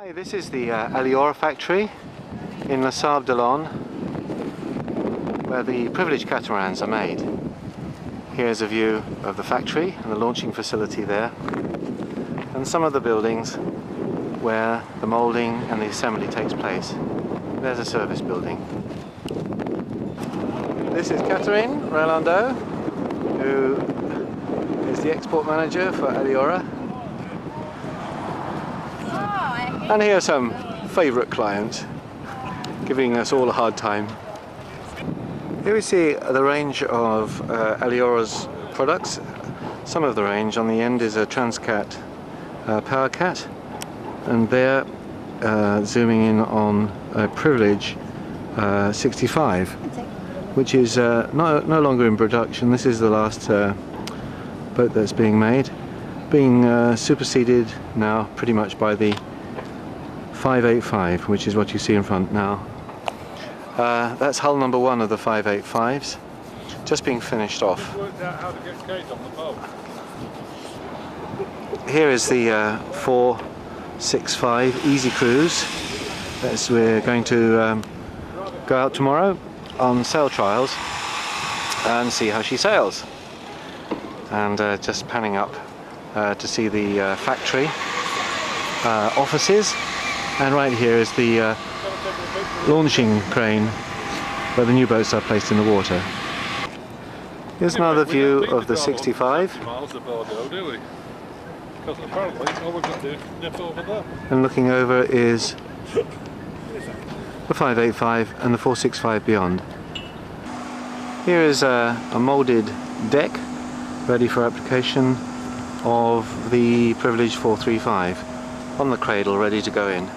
Hi, this is the Aliora factory in Les Sables-d'Olonne, where the Privlege catamarans are made. Here's a view of the factory and the launching facility there, and some of the buildings where the moulding and the assembly takes place. There's a service building. This is Catherine Rolando, who is the export manager for Aliora. And here are some favourite clients giving us all a hard time. Here we see the range of Aliora's products. Some of the range. On the end is a Transcat Power Cat, and there zooming in on a Privlege 65, which is no longer in production. This is the last boat that's being made, being superseded now pretty much by the 585, which is what you see in front now. That's hull number one of the 585s, just being finished off. Here is the 465 Easy Cruise. We're going to go out tomorrow on sail trials and see how she sails. And just panning up to see the factory offices. And right here is the launching crane where the new boats are placed in the water. Here's another view of the 65. And looking over is the 585 and the 465 beyond. Here is a moulded deck ready for application of the Privlege 435 on the cradle, ready to go in.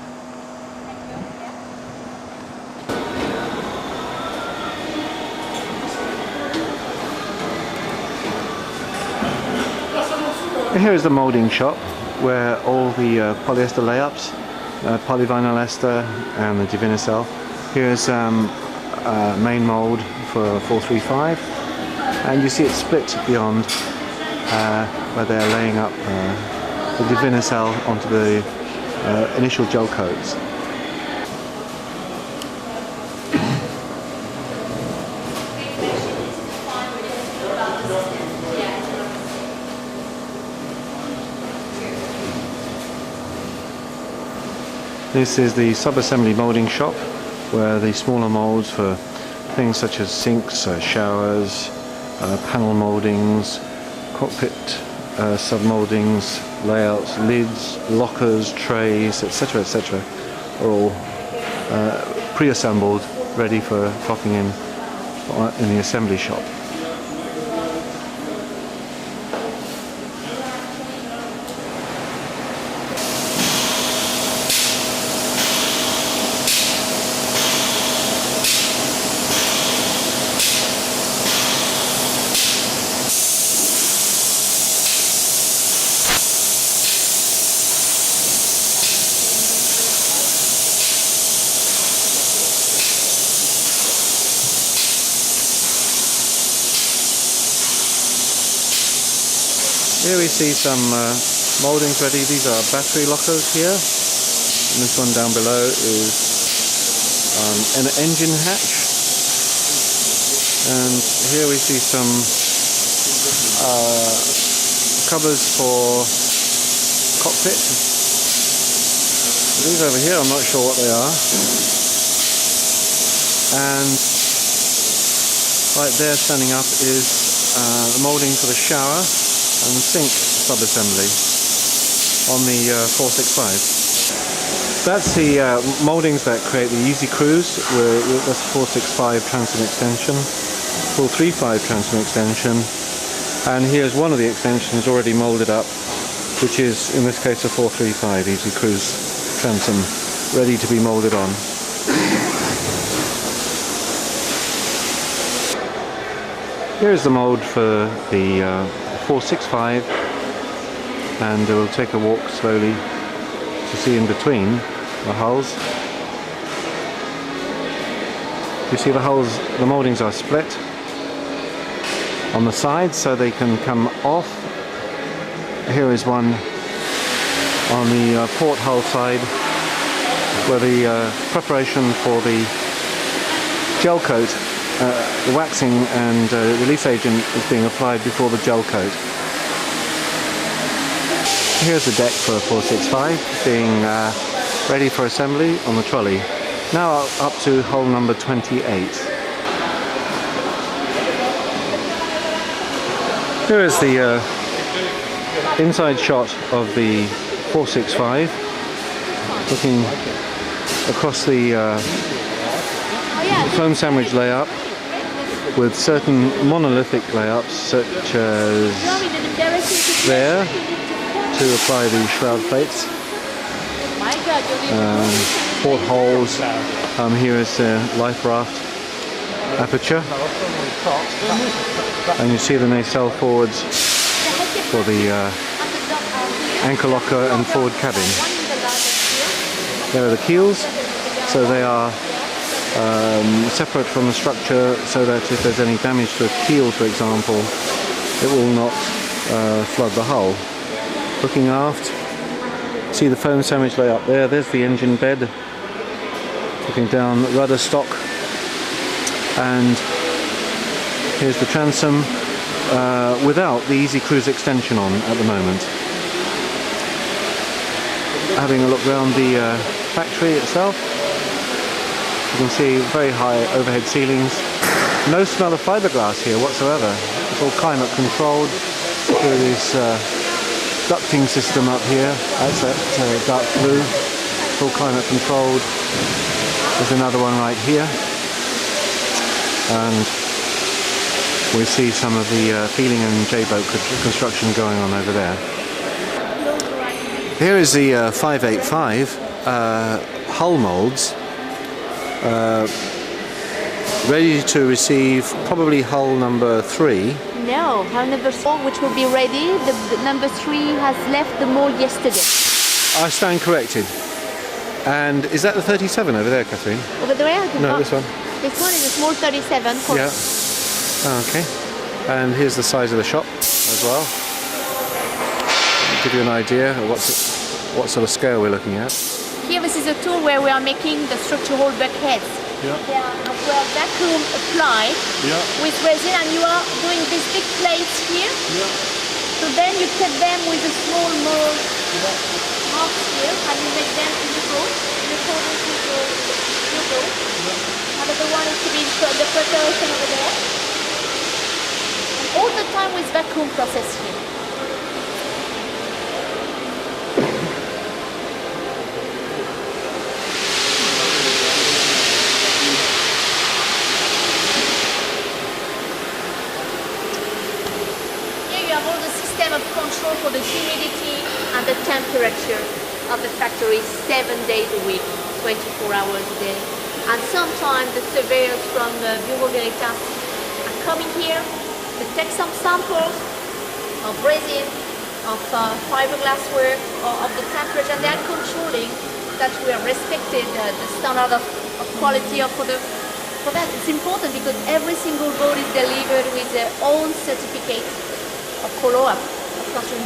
Here is the moulding shop where all the polyester layups, polyvinyl ester and the Divinycell. Here's main mould for 435, and you see it split beyond where they're laying up the Divinycell onto the initial gel coats. This is the sub-assembly moulding shop where the smaller moulds for things such as sinks, showers, panel mouldings, cockpit sub-mouldings, layouts, lids, lockers, trays, etc. are all pre-assembled, ready for dropping in the assembly shop. Here we see some mouldings ready. These are battery lockers here. And this one down below is an engine hatch. And here we see some covers for cockpit. These over here, I'm not sure what they are. And right there standing up is the moulding for the shower and sink sub-assembly on the 465. That's the mouldings that create the Easy Cruise. That's 465 transom extension, 435 transom extension, and here's one of the extensions already moulded up, which is in this case a 435 Easy Cruise transom, ready to be moulded on. Here's the mould for the 465, and we'll take a walk slowly to see in between the hulls. You see the hulls, the mouldings are split on the sides so they can come off. Here is one on the port hull side where the preparation for the gel coat, the waxing and release agent is being applied before the gel coat. Here's the deck for 465 being ready for assembly on the trolley. Now up to hull number 28. Here is the inside shot of the 465, looking across the foam sandwich layup with certain monolithic layups such as there to apply the shroud plates, portholes. Here is the life raft aperture, and you see the nacelle forwards for the anchor locker and forward cabin. There are the keels, so they are separate from the structure, so that if there's any damage to a keel, for example, it will not flood the hull. Looking aft, see the foam sandwich layup there. There's the engine bed. Looking down, rudder stock, and here's the transom without the Easy Cruise extension on at the moment. Having a look around the factory itself, you can see very high overhead ceilings. No smell of fiberglass here whatsoever. It's all climate controlled through this ducting system up here. That's that dark blue. It's all climate controlled. There's another one right here, and we see some of the Feeling and J-boat construction going on over there. Here is the 585 hull molds, ready to receive probably hull number 3. No, hull number 4, which will be ready. The number 3 has left the mold yesterday. I stand corrected. And is that the 37 over there, Catherine? Over there? No, this one. This one is a small 37. Yeah. Oh, okay. And here's the size of the shop as well. Give you an idea of what sort of scale we're looking at. Here, this is a tool where we are making the structural bulkheads. Yeah. They are vacuum applied with resin, and you are doing these big plates here. Yeah. So then you cut them with a small mold mark here, and you make them uniform in accordance with your boat. Another one is to be the preparation over there. And all the time with vacuum process here. Of control for the humidity and the temperature of the factory 7 days a week, 24 hours a day. And sometimes the surveyors from the Bureau Veritas are coming here to take some samples of resin, of fiberglass work, or of the temperature, and they are controlling that we are respected the standard of quality for that. It's important because every single boat is delivered with their own certificate of follow-up.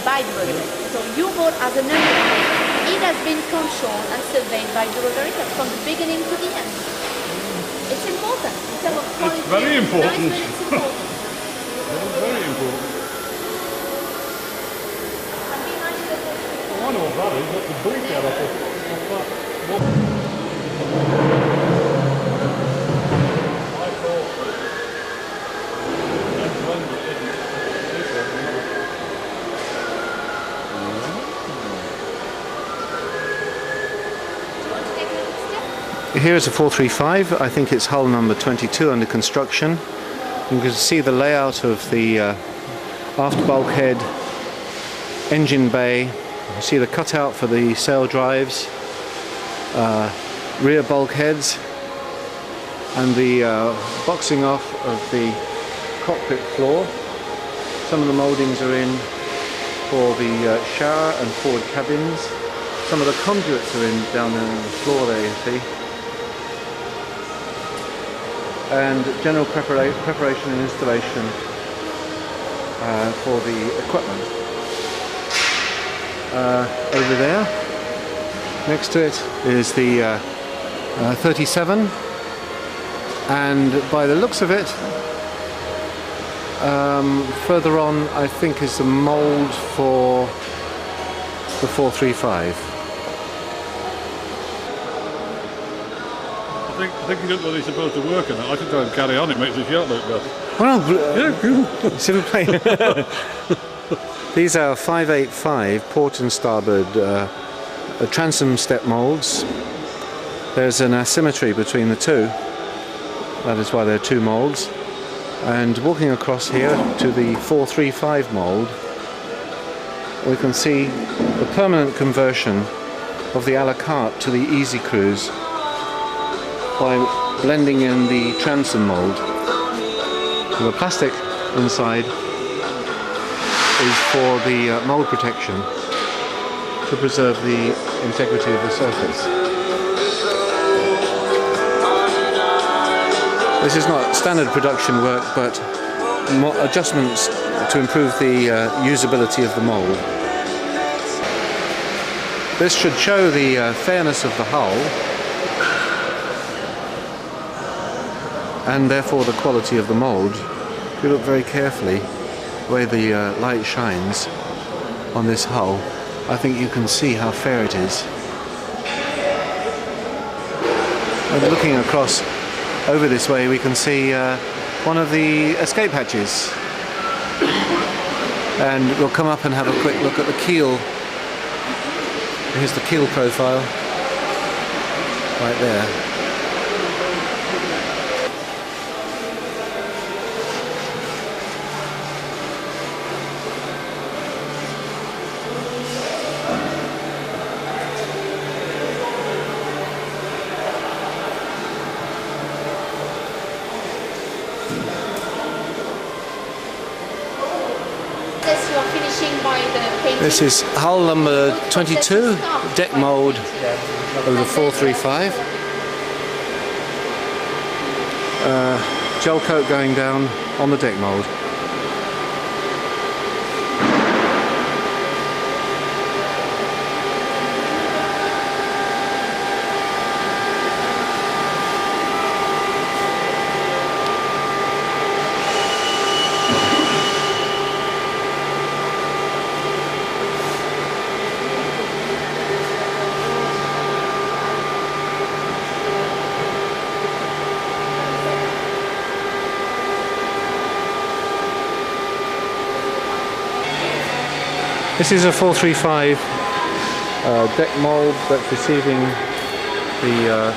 By Bureau Veritas. So your boat as a number plate, it has been controlled and surveyed by Bureau Veritas from the beginning to the end. It's important in terms of quality. It's very important. It's important. It's very important. I know what that is. That's the bulkhead of that. Here is a 435. I think it's hull number 22 under construction. You can see the layout of the aft bulkhead, engine bay. You see the cutout for the sail drives, rear bulkheads, and the boxing off of the cockpit floor. Some of the mouldings are in for the shower and forward cabins. Some of the conduits are in down there on the floor there, you see. And general preparation and installation for the equipment. Over there Next to it is the 37, and by the looks of it, further on I think is the mould for the 435. I think he doesn't know he's supposed to work on it. I should try and carry on, it makes the shot look better. Well, Yeah, s'il vous plaît. These are 585 port and starboard transom step moulds. There's an asymmetry between the two. That is why there are two moulds. And walking across here to the 435 mould, we can see the permanent conversion of the a la carte to the easy cruise by blending in the transom mould. The plastic inside is for the mould protection to preserve the integrity of the surface. This is not standard production work, but adjustments to improve the usability of the mould. This should show the fairness of the hull and therefore the quality of the mould. If you look very carefully the way the light shines on this hull, I think you can see how fair it is. And looking across over this way, we can see one of the escape hatches, and we'll come up and have a quick look at the keel. Here's the keel profile right there. This is hull number 22, deck mould of the 435. Gel coat going down on the deck mould. This is a 435 deck mould that's receiving the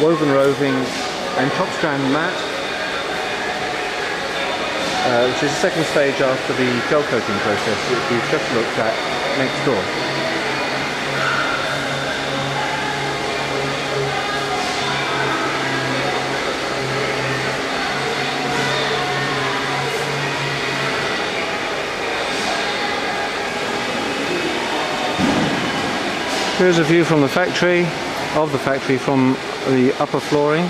woven roving and top strand mat, which is the second stage after the gel coating process that we've just looked at next door. Here's a view from the factory, from the upper flooring.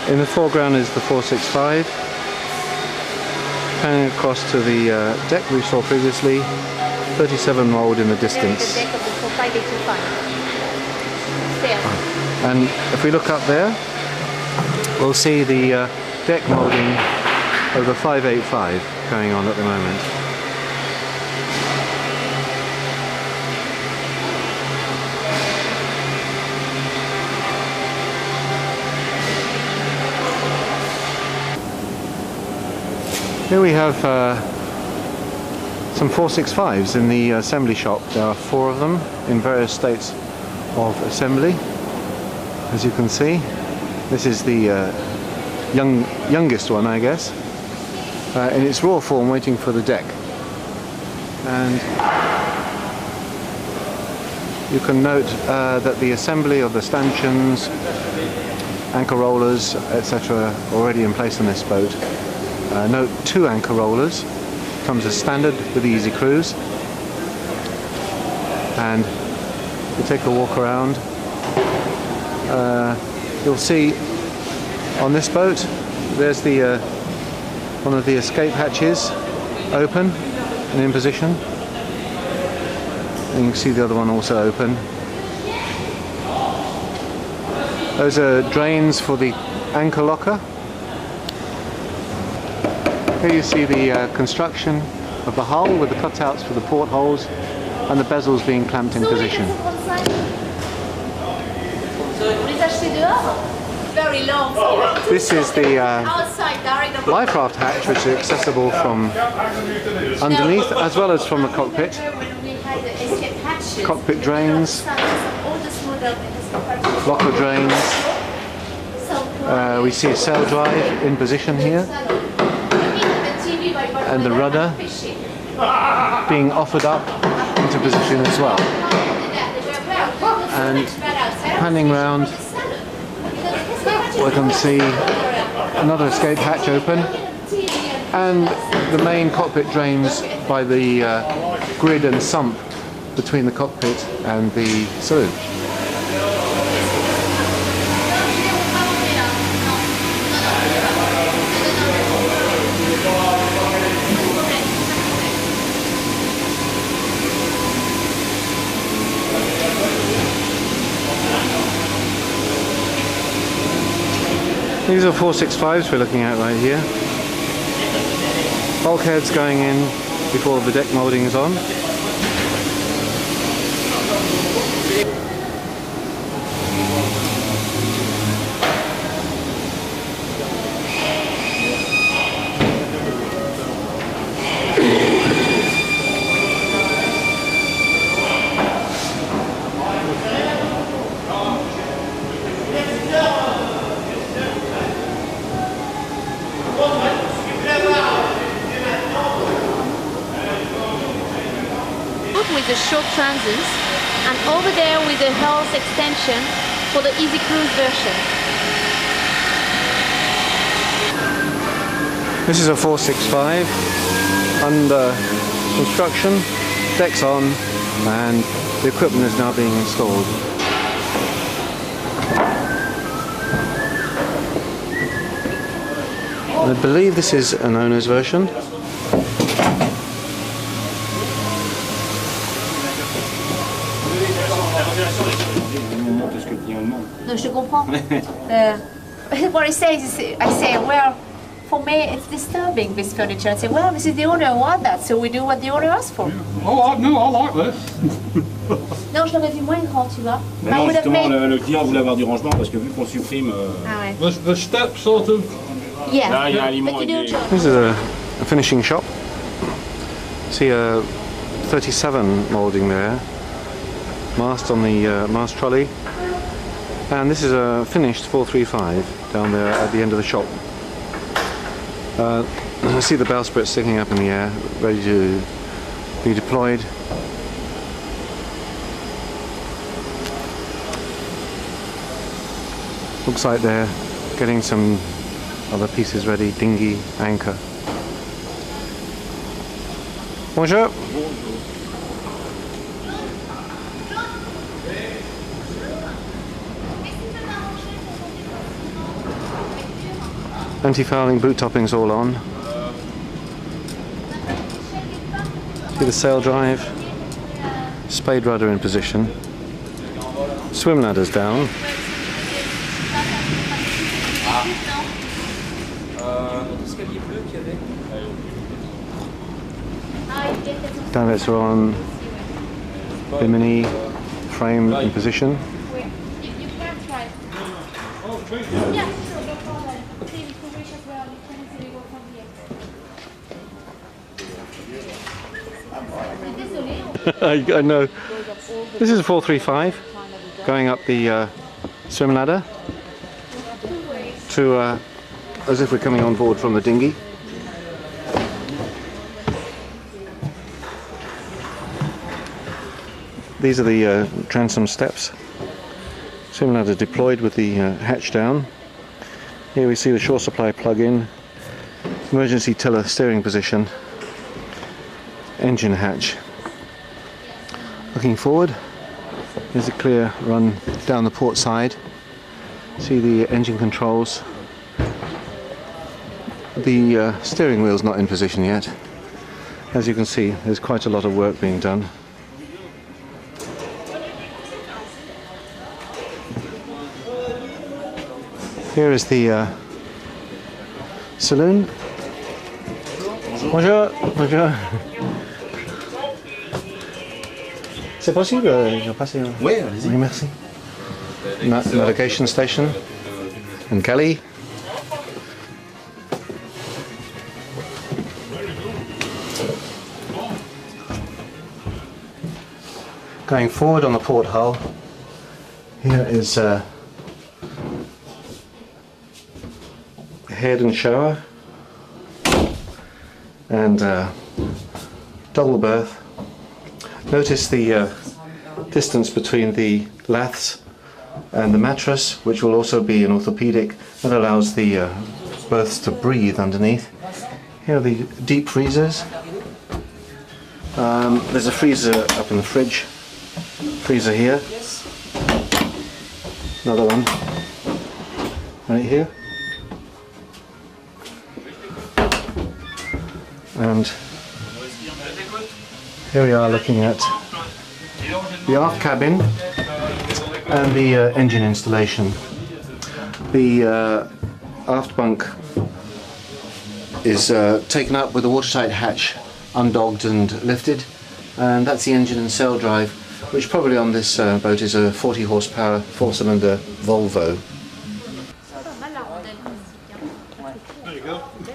In the foreground is the 465. Panning across to the deck we saw previously, 37 mould in the distance. There is the deck of the 4585. And if we look up there, we'll see the deck moulding of the 585 going on at the moment. Here we have some 465s in the assembly shop. There are 4 of them in various states of assembly. As you can see, this is the youngest one, I guess, in its raw form, waiting for the deck. And you can note that the assembly of the stanchions, anchor rollers, etc. already in place on this boat. Note 2 anchor rollers, comes as standard with the Easy Cruise. And if you take a walk around, you'll see on this boat there's the one of the escape hatches open and in position. And you can see the other one also open. Those are drains for the anchor locker. Here you see the construction of the hull with the cutouts for the portholes and the bezels being clamped in position. Very long. This is the Outside, direct life raft hatch, which is accessible from underneath as well as from the cockpit. Cockpit drains, locker drains. We see a sail drive in position here, and the rudder being offered up into position as well. And panning round, we can see another escape hatch open, and the main cockpit drains by the grid and sump between the cockpit and the saloon. These are 465s we're looking at right here. Bulkheads going in before the deck moulding is on. with the short transients, and over there with the hulls extension for the Easy Cruise version. This is a 465 under construction, deck's on, and the equipment is now being installed. I believe this is an owner's version. No, je comprends. What I say is, I say, well, for me it's disturbing, this furniture. I say, well, this is the owner who want that, so we do what the owner asked for. Oh, no, I like this. Non, je l'aurais vu moins grand, tu vois. Non, justement, le client voulait avoir du rangement parce que vu qu'on supprime... Ah ouais. The step sort of... Yeah. Là, il y a un aliment et des... This is a finishing shop. See a 37 moulding there, mast on the mast trolley, and this is a finished 435 down there at the end of the shop. I see the bowsprit sticking up in the air, ready to be deployed. Looks like they're getting some other pieces ready, dinghy, anchor. Bonjour. Anti-fouling boot toppings all on. See the sail drive, spade rudder in position, swim ladders down. Davits are on, bimini frame in position. I know. This is a 435 going up the swim ladder to as if we're coming on board from the dinghy. These are the transom steps. Swim ladder deployed with the hatch down. Here we see the shore supply plug-in, emergency tiller steering position, engine hatch. Looking forward, there's a clear run down the port side. See the engine controls. The steering wheel's not in position yet. As you can see, there's quite a lot of work being done. Here is the saloon. Bonjour. Bonjour. C'est possible de passer? Oui, allez-y. Oui, merci. Navigation station in Kelly. Going forward on the port hull, here is head and shower and double berth. Notice the distance between the laths and the mattress, which will also be an orthopedic, that allows the berths to breathe underneath. Here are the deep freezers. There's a freezer up in the fridge. Freezer here. Another one right here. And here we are looking at the aft cabin and the engine installation. The aft bunk is taken up with a watertight hatch, undogged and lifted, and that's the engine and sail drive, which probably on this boat is a 40 horsepower 4-cylinder Volvo.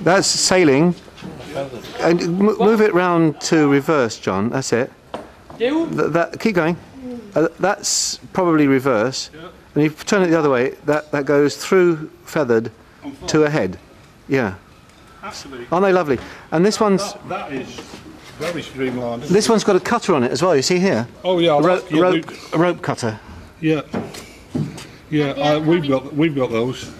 That's sailing. And move it round to reverse, John. That's it. Keep going. That's probably reverse. And if you turn it the other way, that goes through feathered to a head. Yeah. Absolutely. Aren't they lovely? And this one's... That is very streamlined. This one's got a cutter on it as well, you see here? Oh yeah, A rope cutter. Yeah. Yeah, we've got those.